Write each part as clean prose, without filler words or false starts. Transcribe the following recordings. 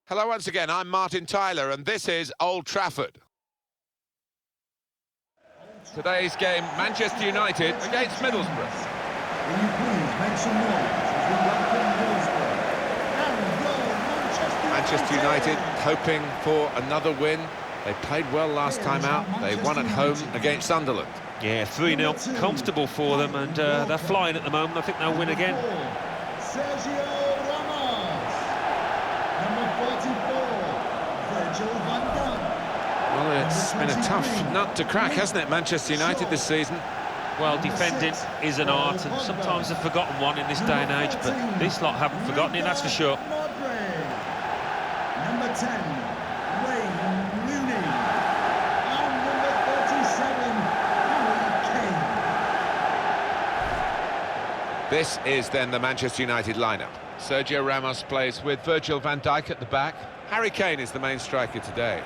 Hello once again, I'm Martin Tyler and this is Old Trafford. Today's game, Manchester United against Middlesbrough. Will you please make some noise as we welcome Middlesbrough and your Manchester United hoping for another win. They played well last time out. They won at home against Sunderland. Yeah, 3-0, comfortable for them, and they're flying at the moment. I think they'll win again. Well, it's been a tough nut to crack, hasn't it, Manchester United this season? Well, defending is an art, and sometimes a forgotten one in this day and age, but this lot haven't forgotten it, that's for sure. Number 10, Wayne Rooney. And number 37, Harry Kane. This is then the Manchester United lineup. Sergio Ramos plays with Virgil van Dijk at the back. Harry Kane is the main striker today.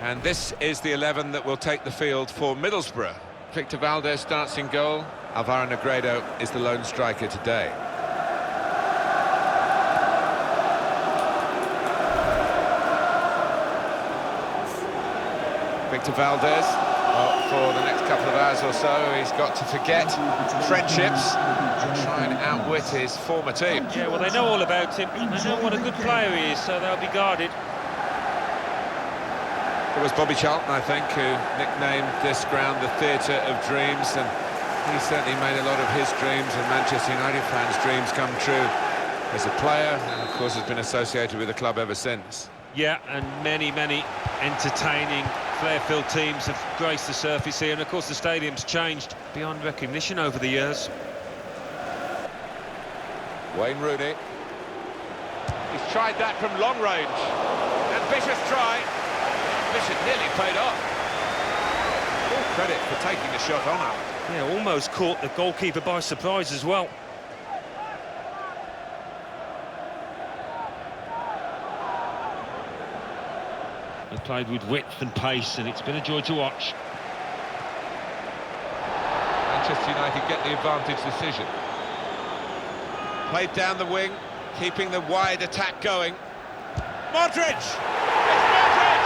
And this is the 11 that will take the field for Middlesbrough. Victor Valdez starts in goal. Alvaro Negredo is the lone striker today. Victor Valdez, well, for the next couple of hours or so, he's got to forget friendships and try and outwit his former team. Yeah, well, they know all about him. They know what a good player he is, so they'll be guarded. It was Bobby Charlton, I think, who nicknamed this ground the Theatre of Dreams, and he certainly made a lot of his dreams and Manchester United fans' dreams come true as a player, and of course has been associated with the club ever since. Yeah, and many entertaining, flair-filled teams have graced the surface here, and of course the stadium's changed beyond recognition over the years. Wayne Rooney. He's tried that from long range. Ambitious try. Ambition nearly paid off. Full credit for taking the shot on Alan. Yeah, almost caught the goalkeeper by surprise as well. They played with width and pace, and it's been a joy to watch. Manchester United get the advantage decision. Played down the wing, keeping the wide attack going. Modric! It's Modric!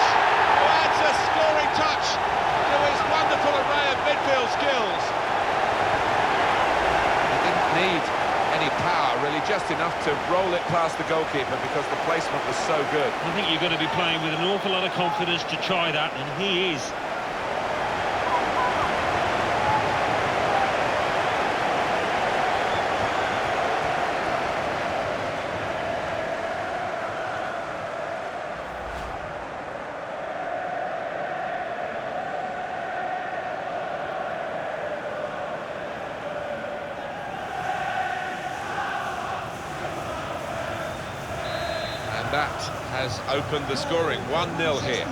Who adds a scoring touch to his wonderful array of midfield skills. He didn't need any power, really, just enough to roll it past the goalkeeper because the placement was so good. I think you're going to be playing with an awful lot of confidence to try that, and he is. That has opened the scoring, 1-0 here.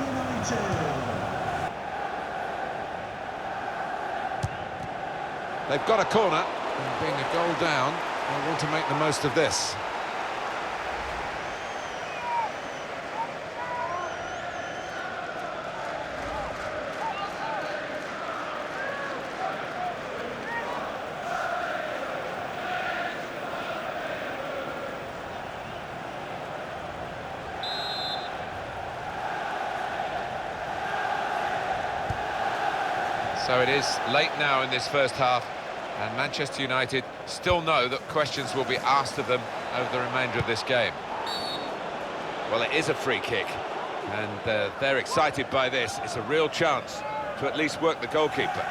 They've got a corner, and being a goal down, they want to make the most of this. So it is late now in this first half, and Manchester United still know that questions will be asked of them over the remainder of this game. Well, it is a free kick, and they're excited by this. It's a real chance to at least work the goalkeeper.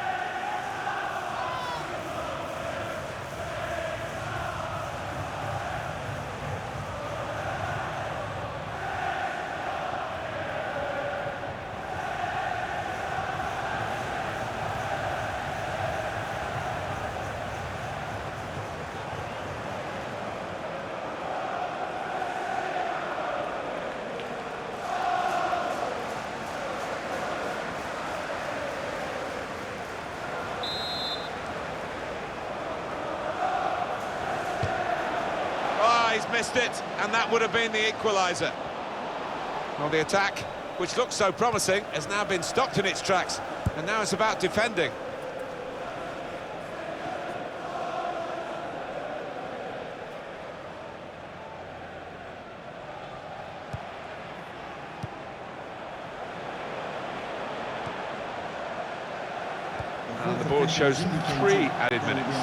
just missed it, and that would have been the equaliser. Well, the attack, which looked so promising, has now been stopped in its tracks, and now it's about defending. And the board shows 3 added minutes.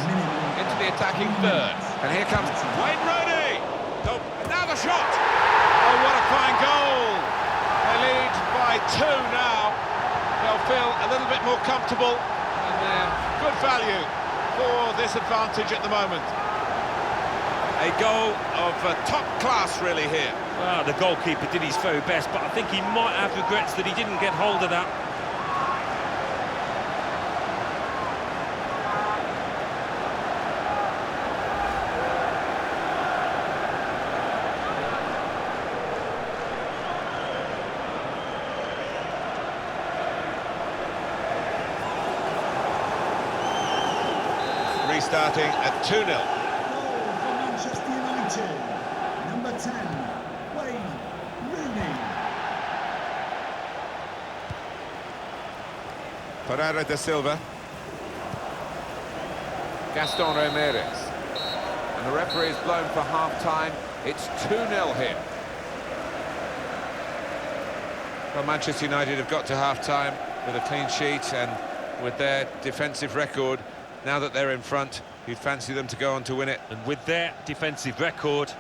Into the attacking third. And here comes Wayne Rooney! Oh, now the shot! Oh, what a fine goal! They lead by 2 now. They'll feel a little bit more comfortable, and they're good value for this advantage at the moment. A goal of top class, really, here. Well, the goalkeeper did his very best, but I think he might have regrets that he didn't get hold of that. Restarting at 2-0. Goal for Manchester United. Number 10, Wayne Rooney. Pereira da Silva. Gaston Ramirez. And the referee is blown for half-time. It's 2-0 here. Well, Manchester United have got to half-time with a clean sheet and with their defensive record. Now that they're in front, you'd fancy them to go on to win it. And with their defensive record,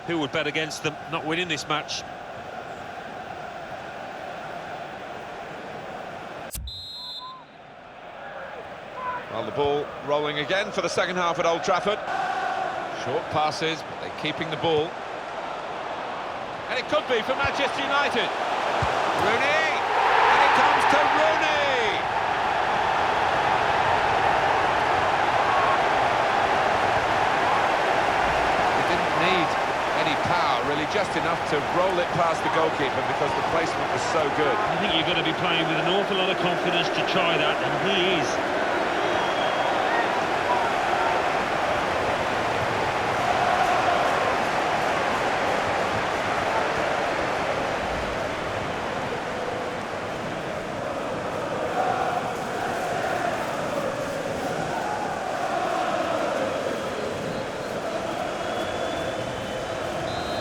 who would bet against them not winning this match? Well, the ball rolling again for the second half at Old Trafford. Short passes, but they're keeping the ball. And it could be for Manchester United. Rooney! And it comes to Rooney! Really just enough to roll it past the goalkeeper because the placement was so good. I think you've got to be playing with an awful lot of confidence to try that, and he is.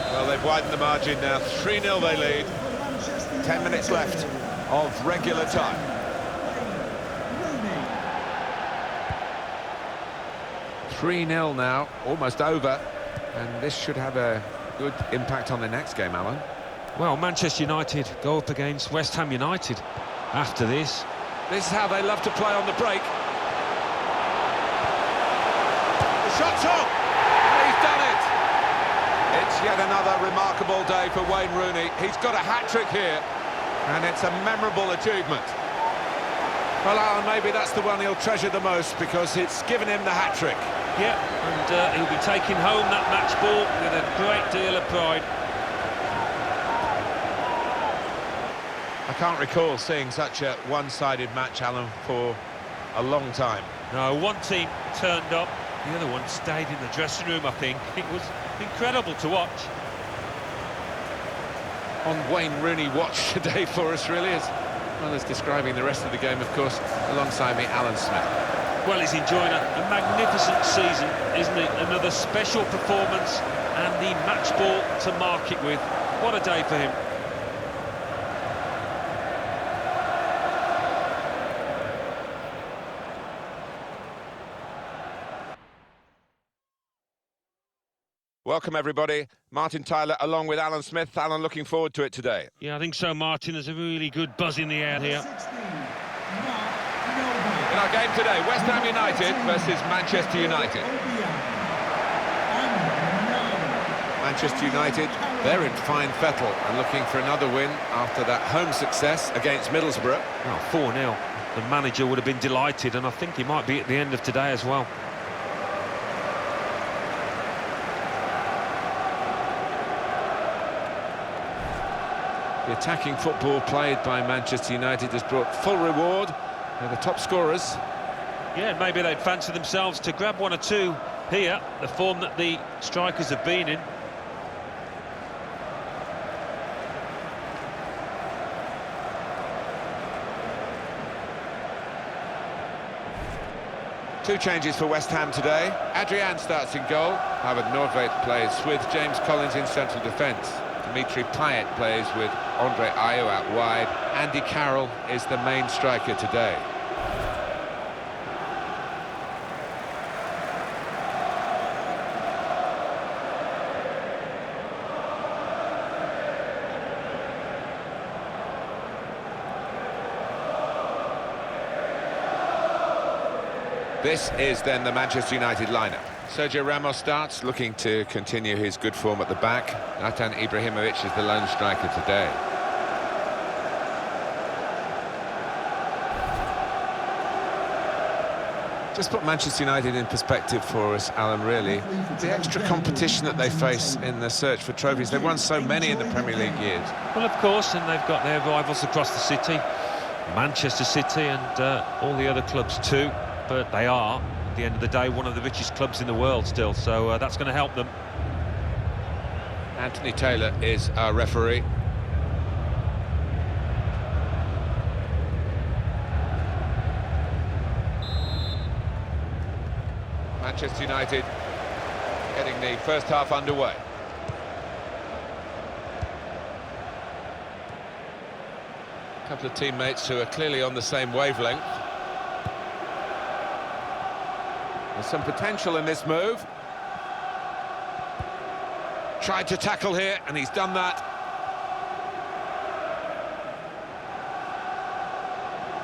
Well, they've widened the margin now. 3-0 they lead. 10 minutes left of regular time. 3-0 now, almost over. And this should have a good impact on the next game, Alan. Well, Manchester United go up against West Ham United after this. This is how they love to play on the break. The shot's on! He's done it! It's yet another remarkable day for Wayne Rooney. He's got a hat-trick here, and it's a memorable achievement. Well, Alan, maybe that's the one he'll treasure the most because it's given him the hat-trick. Yeah, and he'll be taking home that match ball with a great deal of pride. I can't recall seeing such a one-sided match, Alan, for a long time. No, one team turned up, the other one stayed in the dressing room, I think. It was incredible to watch. On Wayne Rooney watch today for us, really, as well as describing the rest of the game, of course, alongside me, Alan Smith. Well, he's enjoying a magnificent season, isn't he? Another special performance and the match ball to mark it with. What a day for him. Welcome, everybody. Martin Tyler along with Alan Smith. Alan, looking forward to it today. Yeah, I think so, Martin. There's a really good buzz in the air here. In our game today, West Ham United versus Manchester United. Manchester United, they're in fine fettle and looking for another win after that home success against Middlesbrough. Well, 4-0. The manager would have been delighted, and I think he might be at the end of today as well. The attacking football played by Manchester United has brought full reward. They're the top scorers. Yeah, maybe they'd fancy themselves to grab one or two here, the form that the strikers have been in. Two changes for West Ham today. Adrian starts in goal. Howard Nordtveit plays with James Collins in central defence. Dimitri Payet plays with Andre Ayew out wide. Andy Carroll is the main striker today. This is then the Manchester United lineup. Sergio Ramos starts, looking to continue his good form at the back. Zlatan Ibrahimovic is the lone striker today. Just put Manchester United in perspective for us, Alan, really. The extra competition that they face in the search for trophies. They've won so many in the Premier League years. Well, of course, and they've got their rivals across the city. Manchester City and all the other clubs too. But they are, at the end of the day, one of the richest clubs in the world still, so that's going to help them. Anthony Taylor is our referee. Manchester United getting the first half underway. A couple of teammates who are clearly on the same wavelength. There's some potential in this move. Tried to tackle here, and he's done that.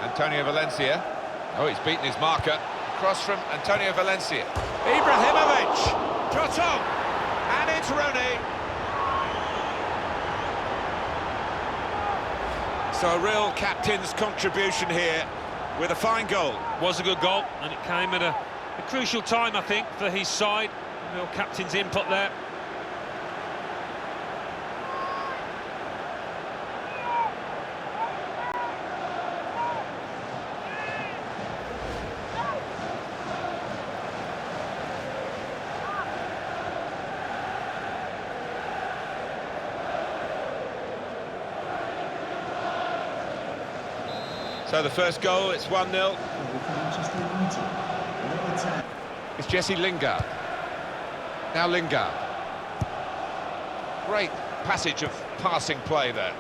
Antonio Valencia. Oh, he's beaten his marker. Cross from Antonio Valencia. Ibrahimovic! Trotton! And it's Rooney. So a real captain's contribution here with a fine goal. Was a good goal, and it came at a crucial time, I think, for his side. Real captain's input there. So the first goal, it's 1-0. It's Jesse Lingard. Now Lingard. Great passage of passing play there.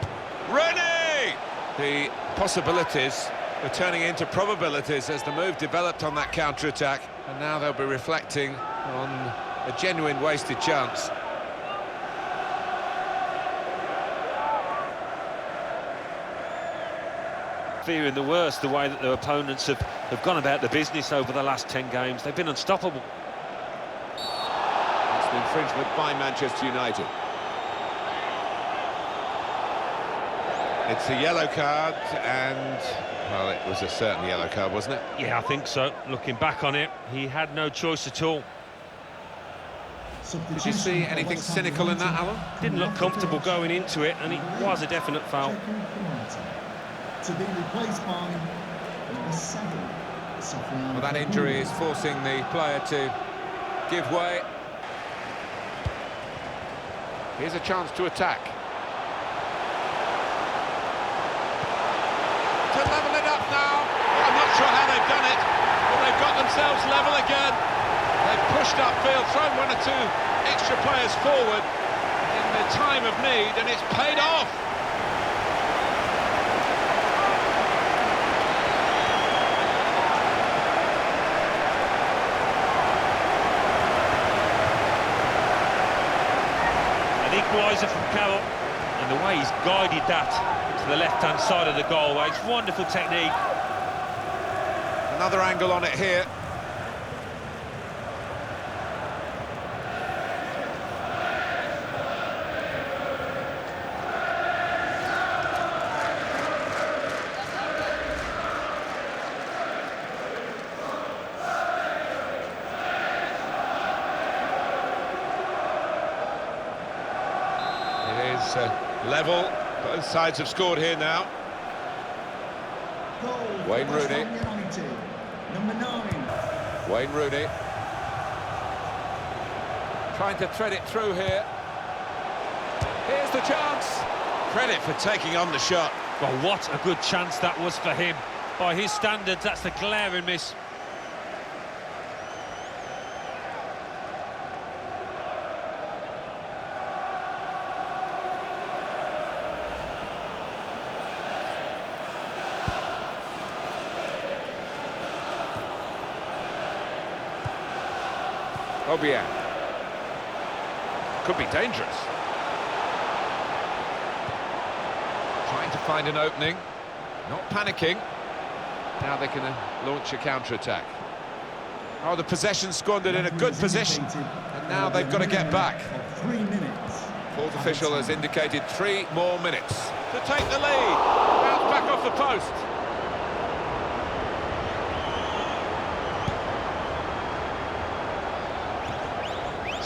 Rooney! The possibilities were turning into probabilities as the move developed on that counter-attack, and now they'll be reflecting on a genuine wasted chance. Fearing the worst, the way that their opponents have gone about the business over the last 10 games. They've been unstoppable. It's an infringement by Manchester United. It's a yellow card, and, well, it was a certain yellow card, wasn't it? Yeah, I think so. Looking back on it, he had no choice at all. Did you see anything cynical in that, Alan? Didn't look comfortable going into it, and it was a definite foul. To be replaced by number 7. Well, that injury is forcing the player to give way. Here's a chance to attack. To level it up now. Oh, I'm not sure how they've done it, but they've got themselves level again. They've pushed upfield, thrown one or two extra players forward in the time of need, and it's paid off. Equaliser from Carroll, and the way he's guided that to the left-hand side of the goal, it's wonderful technique. Another angle on it here. Level, both sides have scored here now. Wayne Rooney. Number 9. Wayne Rooney. Trying to thread it through here. Here's the chance. Credit for taking on the shot. Well, what a good chance that was for him. By his standards, that's the glaring miss. Obiang. Could be dangerous. Trying to find an opening. Not panicking. Now they can launch a counter-attack. Oh, the possession squandered in a good position. And now they've got to get back. 3 minutes. Fourth official has indicated 3 more minutes to take the lead. Bounce back off the post.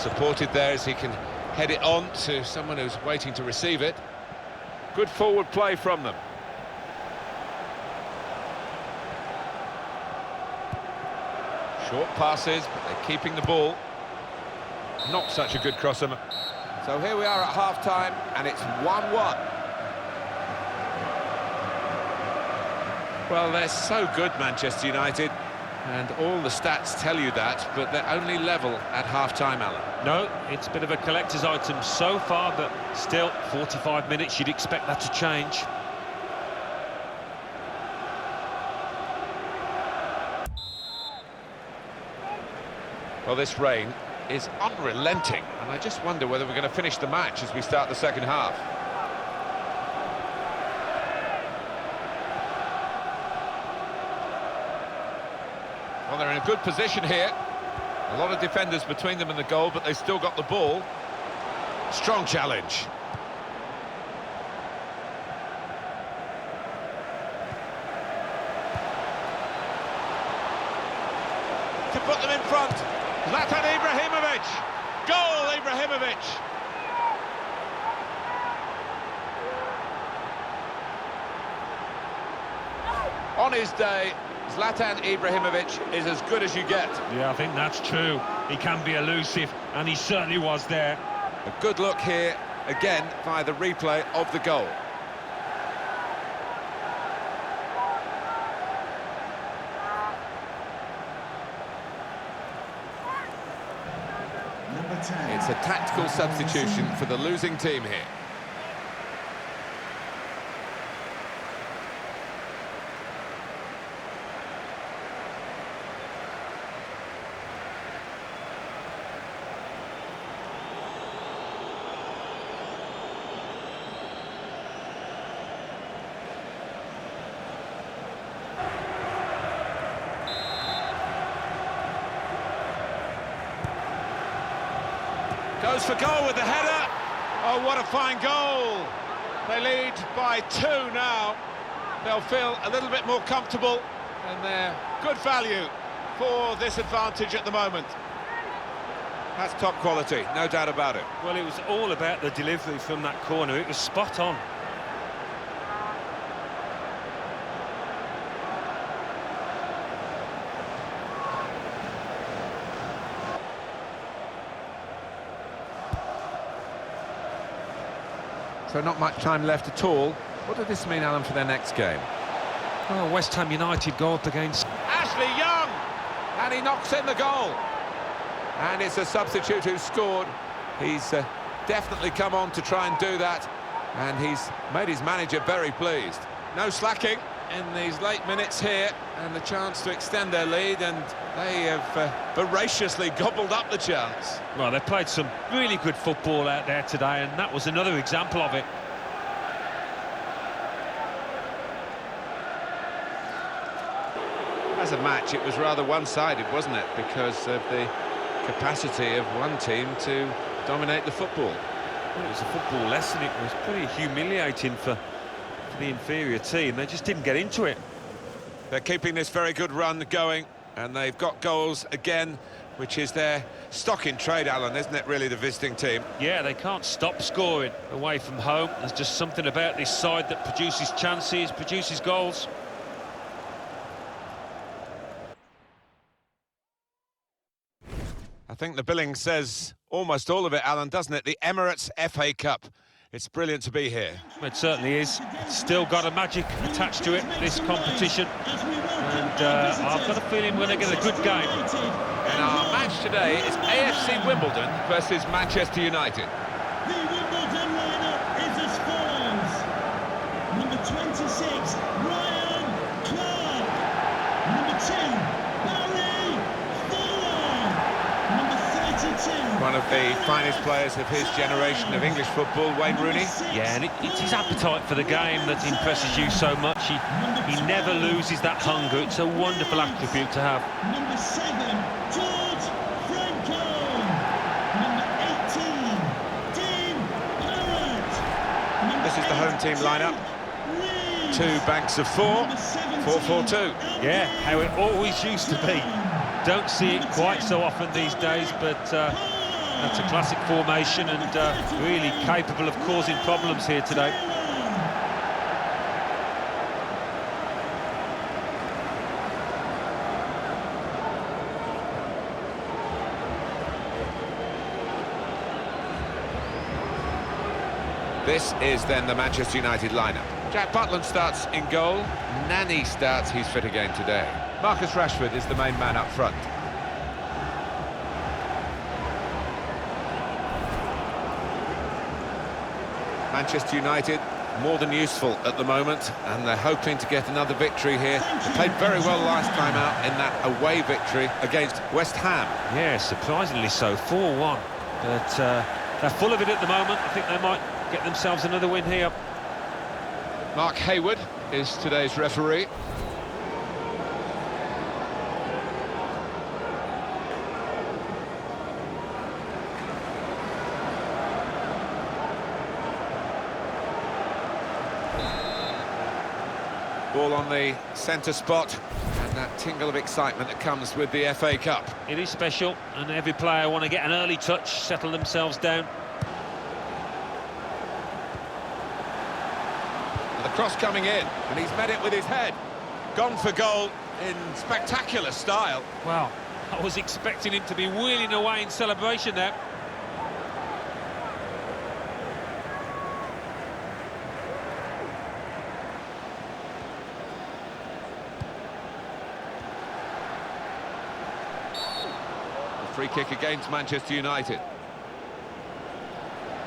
Supported there as he can head it on to someone who's waiting to receive it. Good forward play from them. Short passes, but they're keeping the ball. Not such a good crosser. So here we are at half-time, and it's 1-1. Well, they're so good, Manchester United, and all the stats tell you that, but they're only level at half-time, Alan. No, it's a bit of a collector's item so far, but still, 45 minutes, you'd expect that to change. Well, this rain is unrelenting, and I just wonder whether we're going to finish the match as we start the second half. Well, they're in a good position here. A lot of defenders between them and the goal, but they've still got the ball. Strong challenge. To put them in front. Zlatan Ibrahimovic. Goal, Ibrahimovic. On his day, Zlatan Ibrahimovic is as good as you get. Yeah, I think that's true. He can be elusive, and he certainly was there. A good look here, again, via the replay of the goal. Number 10. It's a tactical substitution for the losing team here. Goes for goal with the header. Oh, what a fine goal. They lead by 2 now. They'll feel a little bit more comfortable, and they're good value for this advantage at the moment. That's top quality, no doubt about it. Well, it was all about the delivery from that corner. It was spot on. So not much time left at all. What does this mean, Alan, for their next game? Oh, West Ham United go up against... Ashley Young! And he knocks in the goal. And it's a substitute who scored. He's definitely come on to try and do that. And he's made his manager very pleased. No slacking in these late minutes here. And the chance to extend their lead. And they have voraciously gobbled up the chance. Well, they played some really good football out there today, and that was another example of it. As a match, it was rather one-sided, wasn't it? Because of the capacity of one team to dominate the football. Well, it was a football lesson. It was pretty humiliating for the inferior team. They just didn't get into it. They're keeping this very good run going, and they've got goals again, which is their stock in trade, Alan, isn't it, really, the visiting team? Yeah, they can't stop scoring away from home. There's just something about this side that produces chances, produces goals. I think the billing says almost all of it, Alan, doesn't it? The Emirates FA Cup. It's brilliant to be here. It certainly is. It's still got a magic attached to it, this competition. And I've got a feeling we're going to get a good game. And our match today is AFC Wimbledon versus Manchester United. The Wimbledon lineup is as follows. Number 26, Ryan Clark. Number 2, Barry Fuller. Number 33, one of the finest players of his generation of English football, Wayne Rooney. Yeah, and it's his appetite for the game that impresses you so much. He never loses that hunger. It's a wonderful attribute to have. Number 7, George Franco. Number 18, Dean Barrett. This is the home team lineup. 2 banks of 4, 4-4-2. Yeah, how it always used to be. Don't see it quite so often these days, but that's a classic formation and really capable of causing problems here today. This is then the Manchester United lineup. Jack Butland starts in goal. Nani starts, he's fit again today. Marcus Rashford is the main man up front. Manchester United more than useful at the moment, and they're hoping to get another victory here. They played very well last time out in that away victory against West Ham. Yeah, surprisingly so, 4-1. But they're full of it at the moment. I think they might get themselves another win here. Mark Hayward is today's referee. Ball on the centre spot, and that tingle of excitement that comes with the FA Cup. It is special, and every player want to get an early touch, settle themselves down. The cross coming in, and he's met it with his head. Gone for goal in spectacular style. Well, I was expecting him to be wheeling away in celebration there. Free kick against Manchester United.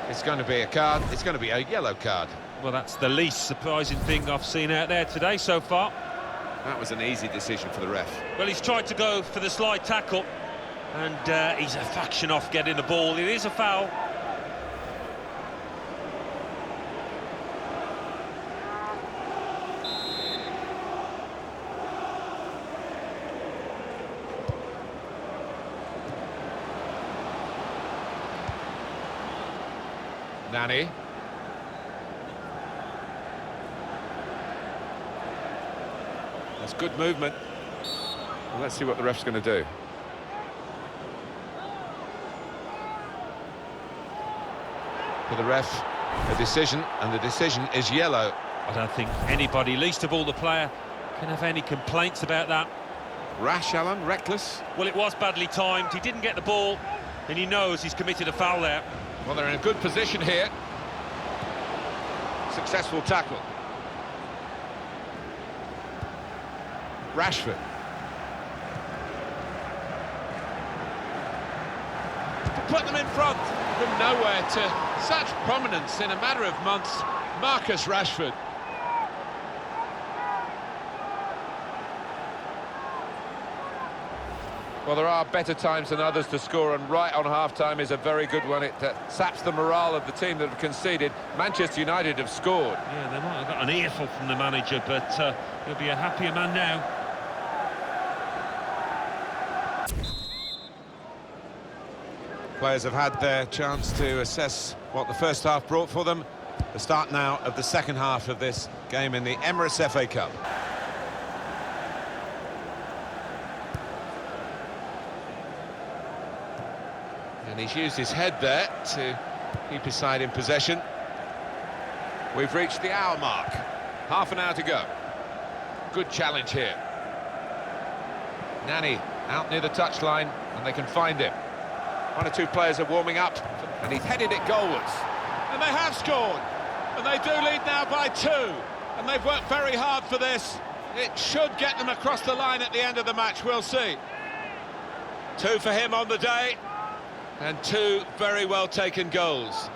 It's going to be a card. It's going to be a yellow card. Well, that's the least surprising thing I've seen out there today so far. That was an easy decision for the ref. Well, he's tried to go for the slide tackle, and he's a fraction off getting the ball. It is a foul. Nani. That's good movement. Well, let's see what the ref's going to do. For the ref, a decision, and the decision is yellow. I don't think anybody, least of all the player, can have any complaints about that. Rash, Alan, reckless. Well, it was badly timed. He didn't get the ball, and he knows he's committed a foul there. Well, they're in a good position here. Successful tackle. Rashford. To put them in front from nowhere to such prominence in a matter of months, Marcus Rashford. Well, there are better times than others to score, and right on half-time is a very good one. It saps the morale of the team that have conceded. Manchester United have scored. Yeah, they might have got an earful from the manager, but he'll be a happier man now. Players have had their chance to assess what the first half brought for them. The start now of the second half of this game in the Emirates FA Cup. And he's used his head there to keep his side in possession. We've reached the hour mark. Half an hour to go. Good challenge here. Nani out near the touchline, and they can find him. One or two players are warming up, and he's headed it goalwards. And they have scored, and they do lead now by 2. And they've worked very hard for this. It should get them across the line at the end of the match, we'll see. 2 for him on the day, and 2 very well taken goals.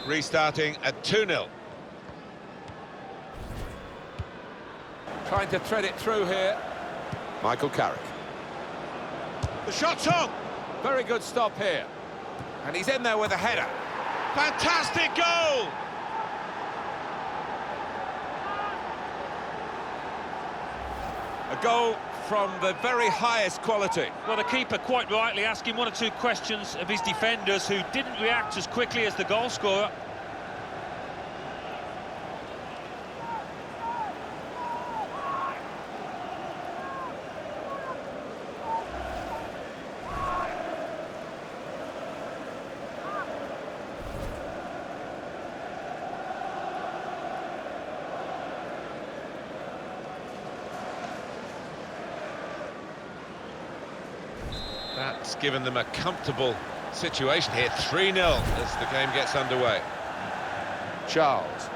restarting at 2-0. Trying to thread it through here. Michael Carrick. The shot's on! Very good stop here. And he's in there with a header. Fantastic goal! A goal from the very highest quality. Well, the keeper quite rightly asking one or two questions of his defenders who didn't react as quickly as the goal scorer. That's given them a comfortable situation here. 3-0 as the game gets underway. Charles.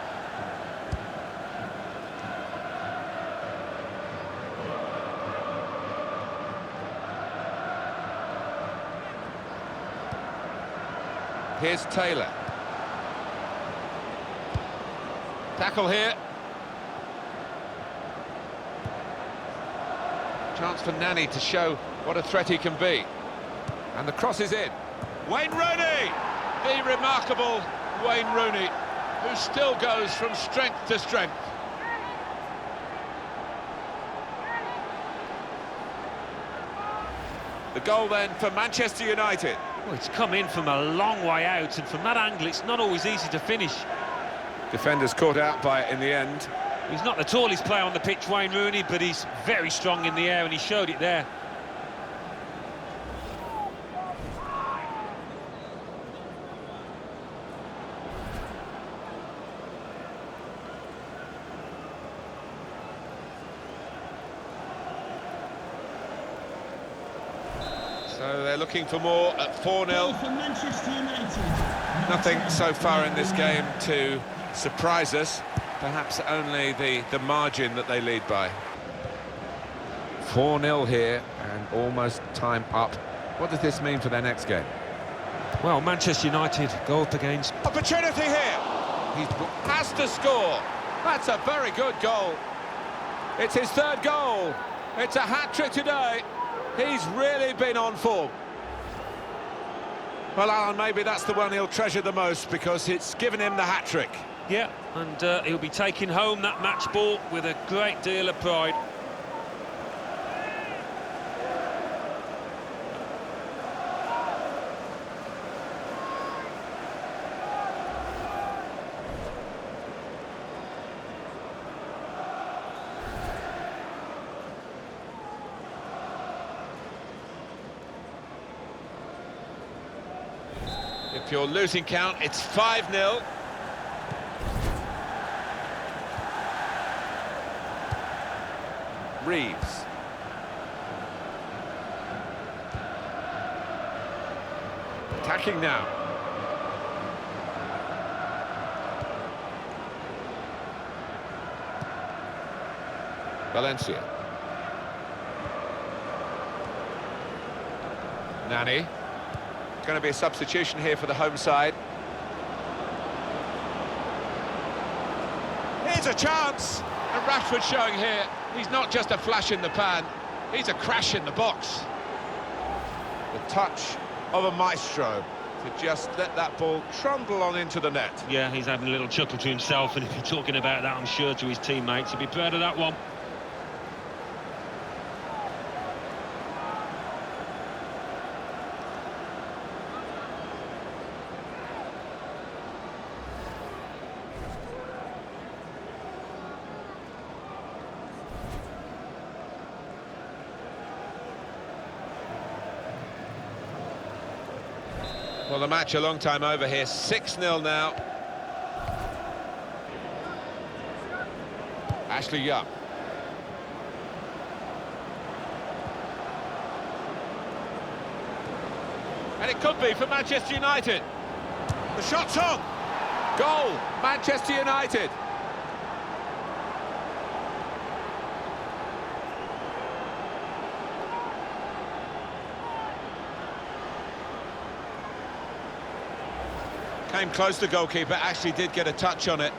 Here's Taylor. Tackle here. Chance for Nani to show what a threat he can be. And the cross is in. Wayne Rooney! The remarkable Wayne Rooney, who still goes from strength to strength. The goal then for Manchester United. Well, it's come in from a long way out, and from that angle it's not always easy to finish. Defenders caught out by it in the end. He's not the tallest player on the pitch, Wayne Rooney, but he's very strong in the air, and he showed it there. So they're looking for more at 4-0. Goal for Manchester United. Nothing so far in this game to surprise us. Perhaps only the margin that they lead by. 4-0 here and almost time up. What does this mean for their next game? Well, Manchester United go up against... Opportunity here! He has to score. That's a very good goal. It's his third goal. It's a hat-trick today. He's really been on form. Well, Alan, maybe that's the one he'll treasure the most because it's given him the hat-trick. Yeah, and he'll be taking home that match ball with a great deal of pride. If you're losing count, it's 5-0. Reeves. Attacking now. Valencia. Nani. Going to be a substitution here for the home side. Here's a chance! And Rashford showing here, he's not just a flash in the pan, he's a crash in the box. The touch of a maestro to just let that ball trundle on into the net. Yeah, he's having a little chuckle to himself, and if you're talking about that, I'm sure to his teammates, he'll be proud of that one. Well, the match a long time over here, 6-0 now. Ashley Young. And it could be for Manchester United. The shot's on. Goal, Manchester United. Came close, the goalkeeper, actually did get a touch on it,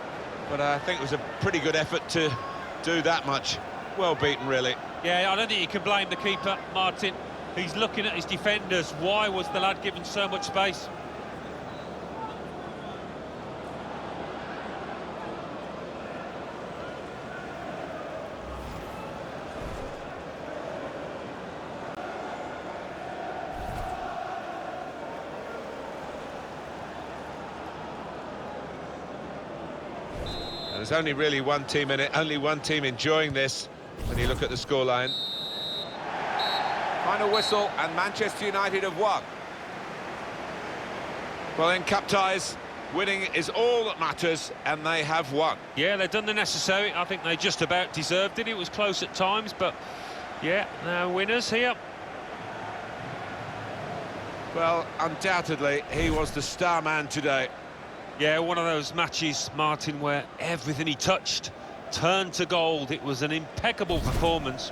but I think it was a pretty good effort to do that much. Well beaten, really. Yeah, I don't think you can blame the keeper, Martin. He's looking at his defenders. Why was the lad given so much space? There's only really one team in it, only one team enjoying this when you look at the scoreline. Final whistle, and Manchester United have won. Well, in cup ties, winning is all that matters, and they have won. Yeah, they've done the necessary. I think they just about deserved it. It was close at times, but yeah, now winners here. Well, undoubtedly, he was the star man today. Yeah, one of those matches, Martin, where everything he touched turned to gold. It was an impeccable performance.